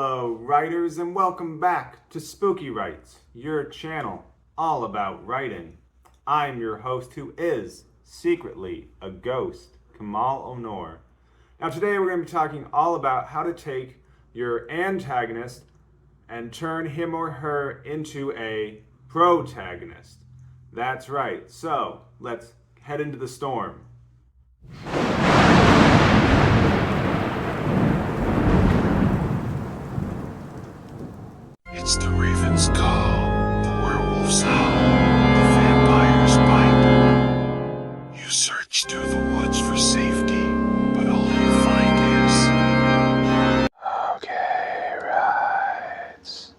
Hello writers, and welcome back to Spooky Writes, your channel all about writing. I'm your host who is secretly a ghost, Kamal Onor. Now today we're going to be talking all about how to take your antagonist and turn him or her into a protagonist. That's right, so let's head into the storm. It's the raven's call, the werewolf's howl, the vampire's bite. You search through the woods for safety, but all you find is... Okay, rights.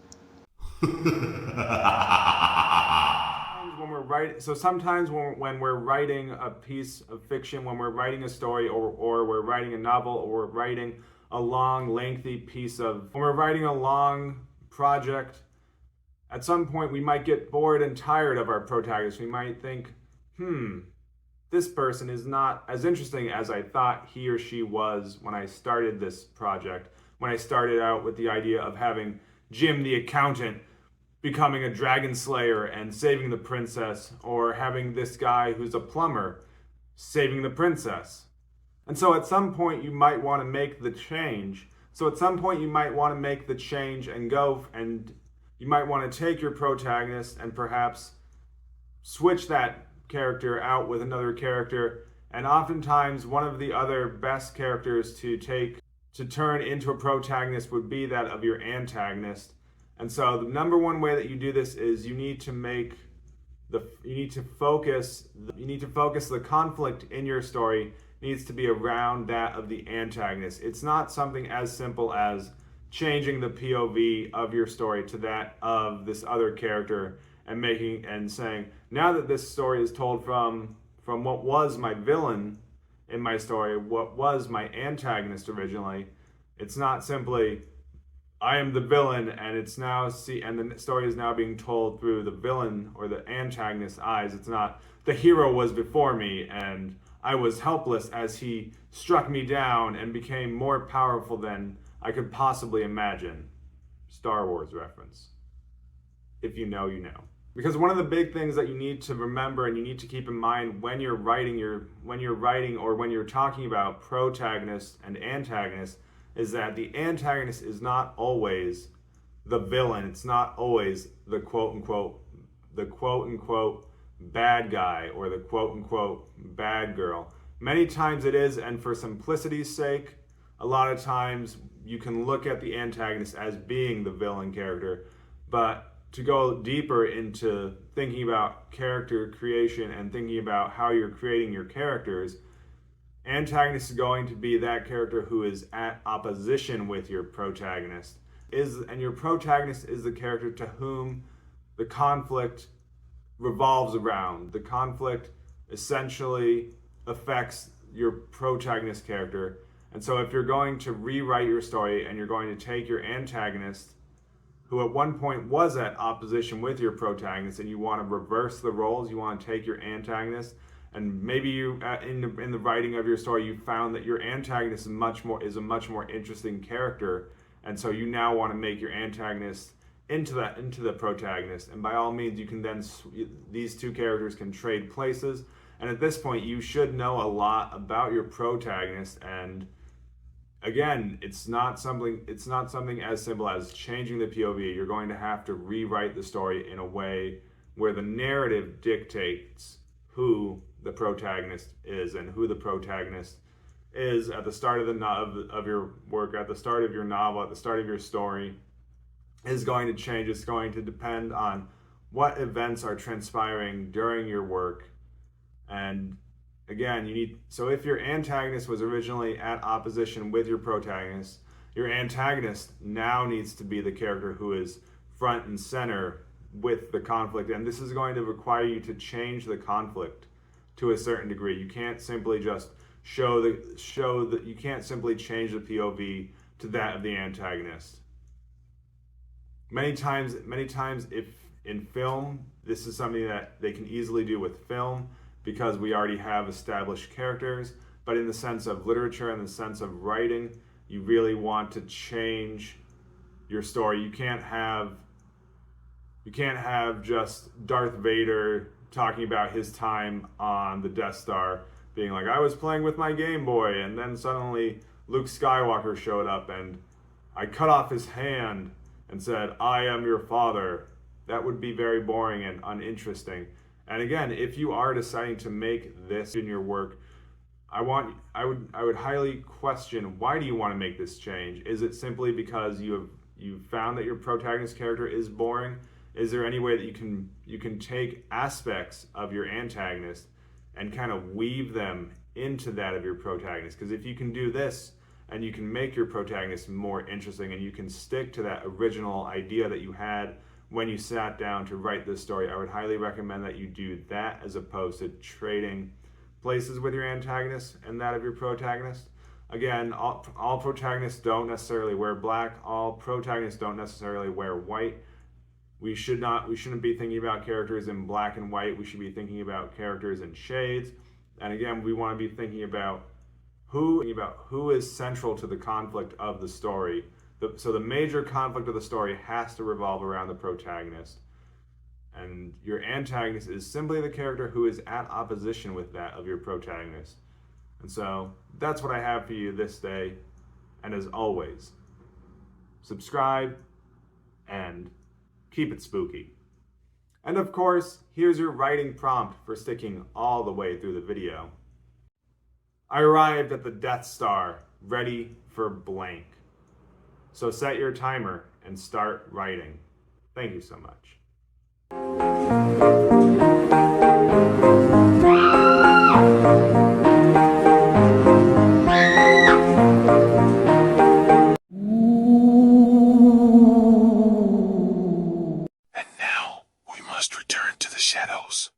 Sometimes when we're writing a piece of fiction, when we're writing a story, or we're writing a novel, or we're writing a long, lengthy when we're writing a long project, at some point we might get bored and tired of our protagonist. We might think, this person is not as interesting as I thought he or she was when I started this project, when I started out with the idea of having Jim the accountant becoming a dragon slayer and saving the princess, or having this guy who's a plumber saving the princess. And so at some point you might want to make the change. And you might want to take your protagonist and perhaps switch that character out with another character. And oftentimes one of the other best characters to turn into a protagonist would be that of your antagonist. And so the number one way that you do this is you need to focus the conflict in your story needs to be around that of the antagonist. It's not something as simple as changing the POV of your story to that of this other character and saying, now that this story is told from what was my villain in my story, what was my antagonist originally, it's not simply I am the villain and the story is now being told through the villain or the antagonist's eyes. It's not the hero was before me and I was helpless as he struck me down and became more powerful than I could possibly imagine. Star Wars reference. If you know, you know. Because one of the big things that you need to remember and you need to keep in mind when you're writing or when you're talking about protagonist and antagonist is that the antagonist is not always the villain. It's not always the quote unquote bad guy or the quote unquote bad girl. Many times it is, and for simplicity's sake, a lot of times you can look at the antagonist as being the villain character. But to go deeper into thinking about character creation and thinking about how you're creating your characters, antagonist is going to be that character who is at opposition with your protagonist. And your protagonist is the character to whom the conflict revolves around. The conflict essentially affects your protagonist character. And so if you're going to rewrite your story and you're going to take your antagonist, who at one point was at opposition with your protagonist, and you want to reverse the roles, you want to take your antagonist, and maybe you in the writing of your story you found that your antagonist is a much more interesting character, and so you now want to make your antagonist into the protagonist. And by all means, you can then these two characters can trade places. And at this point, you should know a lot about your protagonist. And again, it's not something as simple as changing the POV. You're going to have to rewrite the story in a way where the narrative dictates who the protagonist is and who the protagonist is at the start of your work, at the start of your novel, at the start of your story is going to change. It's going to depend on what events are transpiring during your work. And again, so if your antagonist was originally at opposition with your protagonist, your antagonist now needs to be the character who is front and center with the conflict. And this is going to require you to change the conflict to a certain degree. You can't simply just you can't simply change the POV to that of the antagonist. Many times if in film, this is something that they can easily do with film because we already have established characters, but in the sense of literature and the sense of writing, you really want to change your story. You can't have just Darth Vader talking about his time on the Death Star, being like, I was playing with my Game Boy, and then suddenly Luke Skywalker showed up and I cut off his hand and said, I am your father. That would be very boring and uninteresting. And again, if you are deciding to make this in your work, I would highly question, why do you want to make this change? Is it simply because you've found that your protagonist character is boring? Is there any way that you can take aspects of your antagonist and kind of weave them into that of your protagonist? Because if you can do this and you can make your protagonist more interesting and you can stick to that original idea that you had when you sat down to write this story, I would highly recommend that you do that as opposed to trading places with your antagonist and that of your protagonist. Again, all protagonists don't necessarily wear black. All protagonists don't necessarily wear white. We shouldn't be thinking about characters in black and white. We should be thinking about characters in shades. And again, we want to be thinking about who is central to the conflict of the story. So the major conflict of the story has to revolve around the protagonist. And your antagonist is simply the character who is at opposition with that of your protagonist. And so that's what I have for you this day. And as always, subscribe and keep it spooky. And of course, here's your writing prompt for sticking all the way through the video. I arrived at the Death Star, ready for blank. So set your timer and start writing. Thank you so much. And now we must return to the shadows.